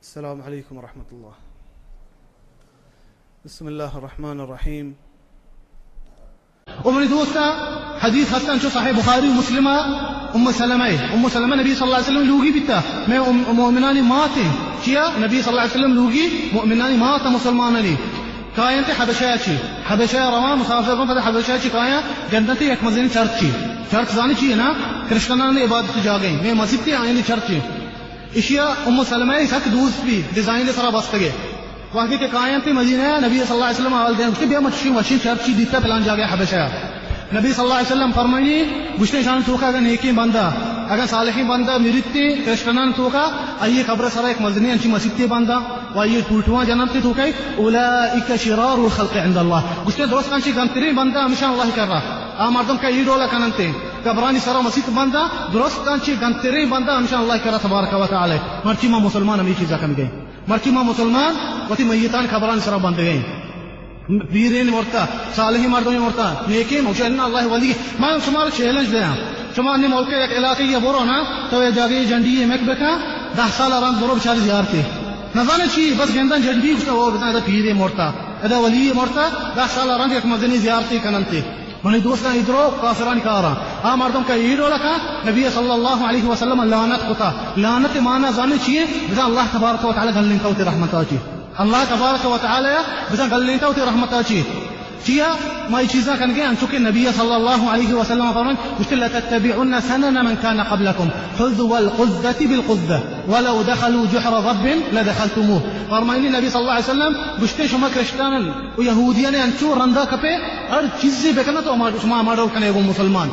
السلام عليكم ورحمة الله. بسم الله الرحمن الرحيم. ومن دوستا حديث حسن شو صحيح بخاري ومسلمة أم سلمة نبي صلى الله عليه وسلم لوگی بیتا میں مؤمنانی ماتے کیا نبی صلى الله عليه وسلم لوگی مؤمنانی ماتا مسلمانانی کائن تے حبشہ روان مسافر کو پتہ حبشہ چی کایا جنت ایک مزین چرچ زانی چی نا کرشتنان نے عبادت جا گئی میں مسجد تے آئیں چرچ اشیا ام سلمہ سک دوس بھی ڈیزائن دے سرا بستگے وہاں کے کائن تے مدینہ نبی صلی اللہ علیہ وسلم اول دے اس کے بیا مچھی چرچ دیتا پلان جا گیا حبشہ نبی صلی اللہ علیہ وسلم فرمائیں گشتے شان تو کا اگر نیکی بندہ اگر صالحین بندہ میرتے کرشتنان تو کا ائیے قبر سرا ایک مزنی انچی مسجد تے بندہ وائیے ٹوٹواں جنت تے تو کہ اولئک شرار الخلق عند الله گشتے دوست انچی گنتری بندہ ہمیشہ اللہ کر رہا مردم کا ایڈولا کننتے قبرانی سرا مسجد بندہ درست انچی گنتری بندہ ہمیشہ اللہ کر رہا تبارک و تعالی مرچی ما مسلمان ہمی چیزا کم گئے مرچی ما مسلمان وتی میتان قبرانی سرا بند گئے بیرین مرتا صالحی مردمی مرتا نیکی موشن اللہ ولی میں شمار چیلنج دیا شما نے ملک ایک علاقے یہ برو نا تو یہ جاگے جنڈی مک بکا 10 سال ران برو بچاری زیارتی نظانے چی بس گندن جنڈی اس وہ بتا دا پیرے مرتا ادا ولی مرتا 10 سال ران ایک مدنی زیارتی کننتے منی دوستان ادرو کافران کارا مردم کا ایڈو لکا نبی صلی اللہ علیہ وسلم لعنت کتا لعنت مانا زانے چیئے بزا اللہ تبارک و تعالی گلن توتی رحمت آجی اللہ تبارک و تعالی بزا گلن توتی رحمت آجی چیا ما چیزا کن گئے انچوکے نبی صلی اللہ علیہ وسلم فرمان گشتے لتتبعن سنن من كان قبلكم حذو القذة بالقذة ولو دخلوا جحر ضب لدخلتموه فرمائنی نبی صلی اللہ علیہ وسلم گشتے شما کرشتانن و یہودیان انچو رندہ کپے ہر چیز سے بکنا تو شما ہمارا کنے گو مسلمان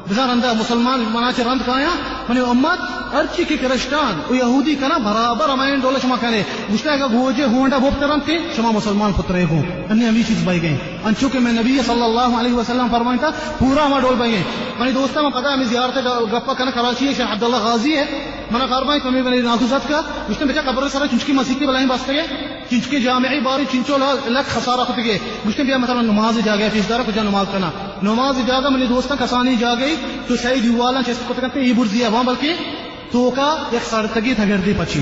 بزا رندہ مسلمان مناچ رند کایا منی امت ہر چی کی کرشتان و یہودی کنا برابر امائن دولہ شما کنے گشتے اگر گوجے ہونڈا بوپتے رند تھی شما مسلمان پترے گو انہیں ہمی چیز بائی گئیں انچوکے میں نبی صلی اللہ علیہ وسلم فرمائن تھا پورا ہما ڈول بائی گئیں منی دوستا میں پتا ہمیں زیارت گفا کنا کراچی ہے شیخ عبداللہ غازی ہے منا فرمائن تمہیں بنی ناخوزت کا گشتے بچا قبر سارا چنچکی مسیحی بلائیں باستے گئے چنچکی جامعی باری چنچو لک خسارہ خود گئے گشتے بیا مثلا نماز جا گیا فیس دارا کجا نماز کنا نماز جاگا منی دوستا کسانی جا گئی تو سعید یوالا چیز کو تکتے یہ برزی ہے وہاں بلکہ تو کا ایک سارتگی تھا گردی پچی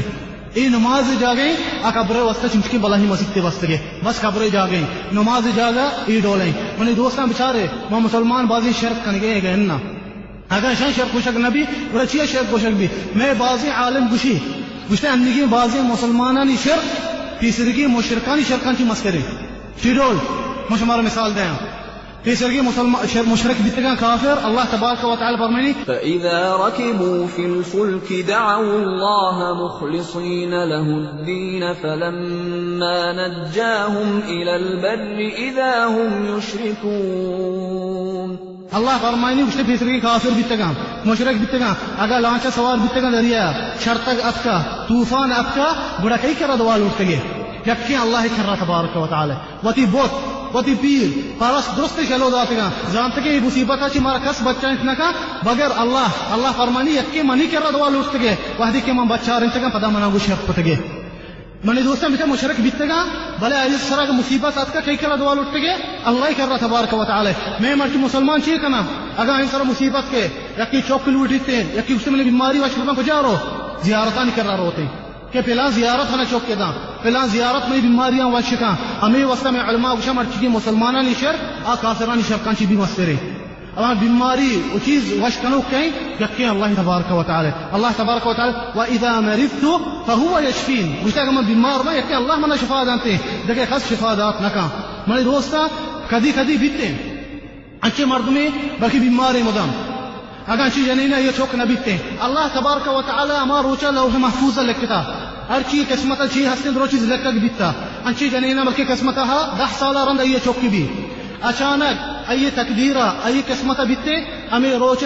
ای نماز جا گئی قبر واسطہ چنچکی بلاہی مسجد تے واسطے گئے بس قبر جا گئی نماز جاگا ای ڈولیں منی دوستان بچارے ما مسلمان بازی شرک کن گئے گئے نا اگر شان شرک گوشک نبی ورچیہ شرک گوشک بھی میں بازی عالم گوشی گوشتے اندگی بازی مسلمانانی شرک تیسرگی مشرکانی شرکان چی مسکرے چی ڈول مشمار مثال دیں تیسرگی مشرک بیتگان کافر اللہ تبارک و تعالی فرمائنی فَإِذَا رَكِبُوا فِي الْفُلْكِ دَعَوُا اللَّهَ مُخْلِصِينَ لَهُ الدِّينَ فَلَمَّا نَجَّاهُمْ إِلَى الْبَرِّ إِذَا هُمْ يُشْرِكُونَ اللہ فرمائنی گشتے تیسرگی کافر بیتگان مشرک بیتگان اگر لانچہ سوار بیتگان دریا شرطک افکا طوفان افکا بڑا کئی کرا دوال اٹھتے گئے یکی اللہ کر رہا تبارک و تعالی وتی بوت وتی پیر پارس درست چلو داتے گا جانتے کہ یہ مصیبت ہے مارا کس بچہ انتنا کا بغیر اللہ فرمانی یکی منی کر رہا دوال اٹھتے گئے وحدی کہ من بچہ رنتے گا پدا منا گو شرط پتے گئے منی دوستا مجھے مشرک بیتے گا بلے اس طرح کا مصیبت آت کا کئی کر رہا دوال اٹھتے گئے اللہ کر رہا تبارک و تعالی میں مرچی مسلمان چیئے کنا اگر ان طرح مصیبت کے یکی چوک لوٹیتے ہیں یکی اس میں بیماری واشکتاں کو جا رہو زیارتان کر رہا روتے کہ پہلا زیارت ہونا چوک کے داں پہلا زیارت میں بیماریاں واشکاں ہمیں وسط میں علماء وشا مرچی مسلمانانی شر کافرانی شرکان چی بھی مسترے اللہ بیماری و چیز وشکنو کہیں یقین اللہ تبارک و تعالی اللہ تبارک و تعالی وَإِذَا مَرِضْتُ فَهُوَ يَشْفِينِ گوشتا کہ میں بیمار میں یقین اللہ منا شفا دانتے ہیں دیکھے خاص شفا دات نکا منی دوستا کدی بیتے ہیں اچھے مرد میں بلکہ بیماری مدام اگر چیز جنینہ یہ چوک نہ بیتے ہیں اللہ تبارک و تعالی ہمارا روچہ لوح محفوظ لکھتا ہر چیز قسمت چیز ہستیں درو چیز لکھتا بیتا انچی جنینہ بلکہ قسمتہ 10 سالہ رند یہ چوکی بھی اچانک ای تقدیرہ ای قسمتہ بیتے ہمیں روچہ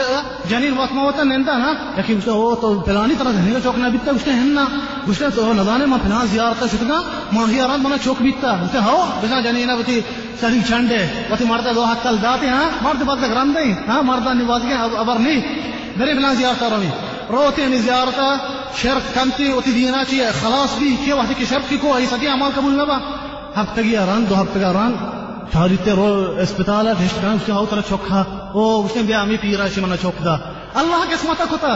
جنین وقموتا نندہ نا لیکن گوشتا ہو تو پلانی طرح جنینہ چوک نہ بیتا گوشتا ہننا گوشتا تو نظانے ماں پناہ زیارتا شکتا ماہی رند منا چوک بیتا گوشتا ہو بسا جنینہ بتی سری چھنڈے وتی مردہ دو حق کل داتے ہیں مرد بات لگ رندے ہیں مردہ نواز کے ابر نہیں میرے بنا زیارتا روی روتے ہیں زیارتا شرک کمتی وتی دینا چیئے خلاص بھی کیا وقتی کی شرک کی کو ایسا کی عمال قبول نبا ہفتگی رند 2 ہفتگی رند چاریتے رو اسپتالہ دھشت گاں اس کے ہاؤ طرح چوکھا او اس نے بیا ہمیں پیرا شمنا چوک دا اللہ قسمتا کتا